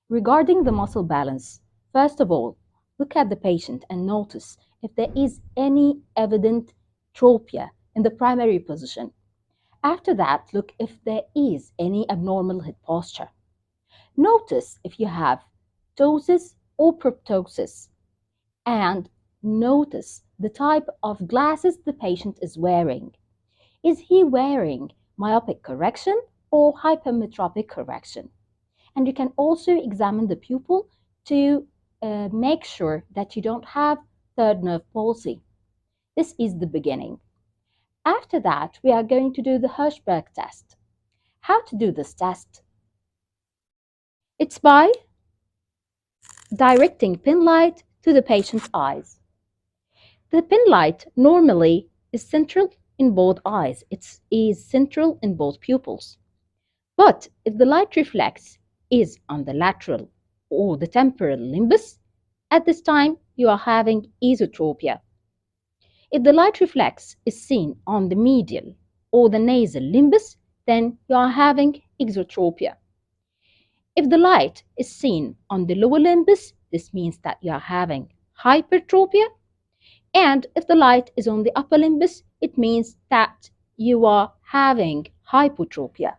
Regarding the muscle balance, first of all, look at the patient and notice if there is any evident tropia in the primary position. After that, look if there is any abnormal hip posture. Notice if you have ptosis or proptosis, and notice the type of glasses the patient is wearing. Is he wearing myopic correction or hypermetropic correction? And you can also examine the pupil to make sure that you don't have third nerve palsy. This is the beginning. After that, we are going to do the Hirschberg test. How to do this test? It's by directing pin light to the patient's eyes. The pin light normally is central in both eyes. It is central in both pupils. But if the light reflex is on the lateral or the temporal limbus, at this time you are having esotropia. If the light reflex is seen on the medial or the nasal limbus, then you are having exotropia. If the light is seen on the lower limbus, this means that you are having hypertropia. And if the light is on the upper limbus, it means that you are having hypotropia.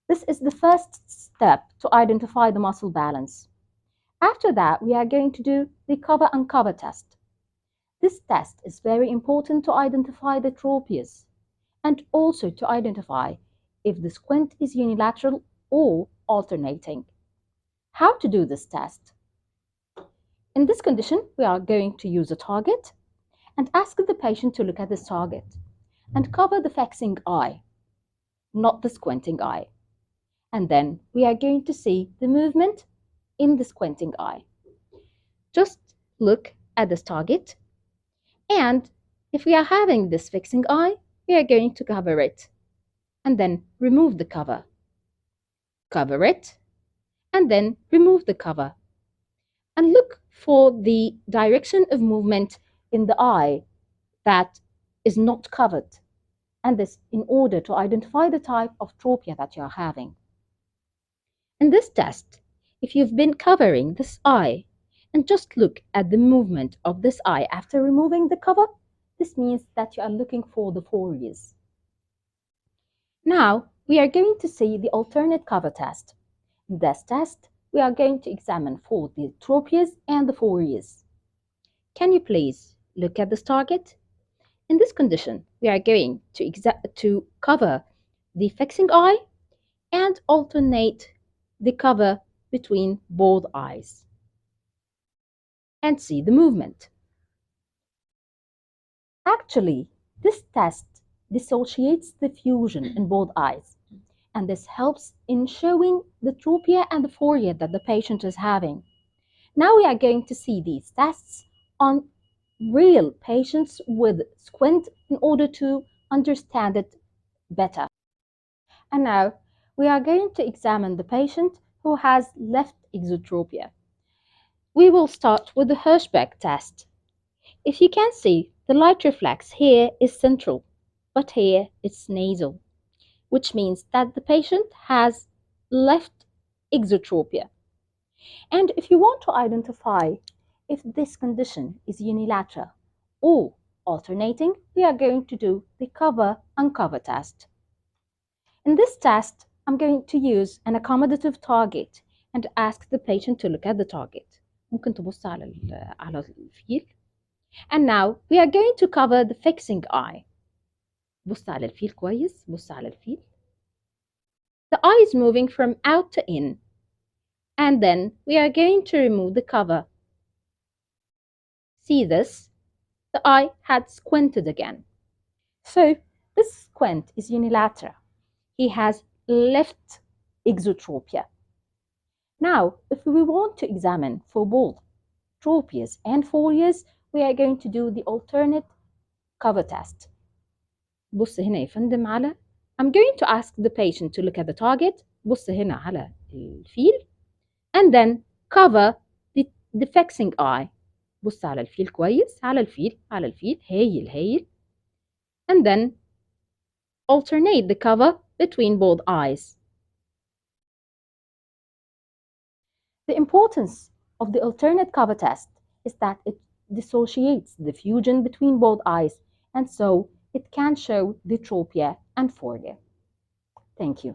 This is the first step to identify the muscle balance. After that, we are going to do the cover-uncover test. This test is very important to identify the tropias and also to identify if the squint is unilateral or alternating. How to do this test? In this condition, we are going to use a target and ask the patient to look at this target and cover the fixing eye, not the squinting eye. And then we are going to see the movement in the squinting eye. Just look at this target, and if we are having this fixing eye, we are going to cover it and then remove the cover. Cover it and then remove the cover. And look for the direction of movement in the eye that is not covered, and this in order to identify the type of tropia that you are having. In this test, if you've been covering this eye and just look at the movement of this eye after removing the cover, this means that you are looking for the forias. Now, we are going to see the alternate cover test. In this test, we are going to examine for the tropias and the forias. Can you please look at this target? In this condition, we are going to cover the fixing eye and alternate the cover between both eyes and see the movement. Actually, this test dissociates the fusion in both eyes, and this helps in showing the tropia and the foria that the patient is having. Now we are going to see these tests on real patients with squint in order to understand it better. And now we are going to examine the patient who has left exotropia. We will start with the Hirschberg test. If you can see, the light reflex here is central, but here it's nasal, which means that the patient has left exotropia. And if you want to identify if this condition is unilateral or alternating, we are going to do the cover-uncover test. In this test, I'm going to use an accommodative target and ask the patient to look at the target. ممكن تبص على الفيل. And now we are going to cover the fixing eye. بص على الفيل كويس. بص على الفيل. The eye is moving from out to in. And then we are going to remove the cover. See this? The eye had squinted again. So this squint is unilateral. He has left exotropia. Now, if we want to examine for both tropias and forias, we are going to do the alternate cover test. بص هنا يا فندم على I'm going to ask the patient to look at the target. بص هنا على الفيل and then cover the fixing eye. بص على الفيل كويس على الفيل على الفيل هايل هايل and then alternate the cover between both eyes. The importance of the alternate cover test is that it dissociates the fusion between both eyes, and so it can show diplopia and 4D. Thank you.